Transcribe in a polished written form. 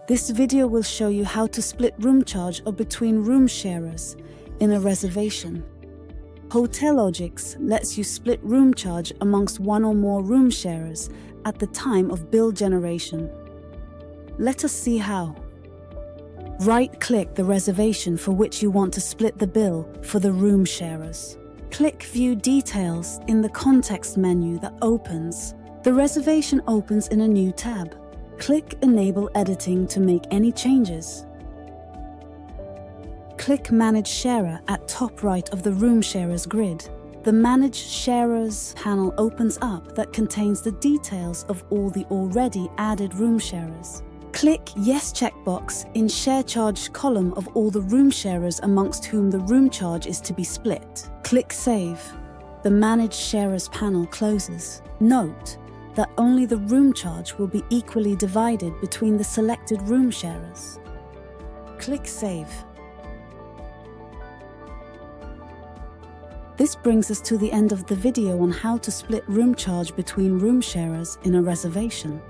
This video will show you how to split room charge between room sharers in a reservation. Hotelogix lets you split room charge amongst one or more room sharers at the time of bill generation. Let us see how. Right-click the reservation for which you want to split the bill for the room sharers. Click View Details in the context menu that opens. The reservation opens in a new tab. Click Enable Editing to make any changes. Click Manage Sharer at top right of the Room Sharers grid. The Manage Sharers panel opens up that contains the details of all the already added room sharers. Click Yes checkbox in Share Charge column of all the room sharers amongst whom the room charge is to be split. Click Save. The Manage Sharers panel closes. Note that only the room charge will be equally divided between the selected room sharers. Click Save. This brings us to the end of the video on how to split room charge between room sharers in a reservation.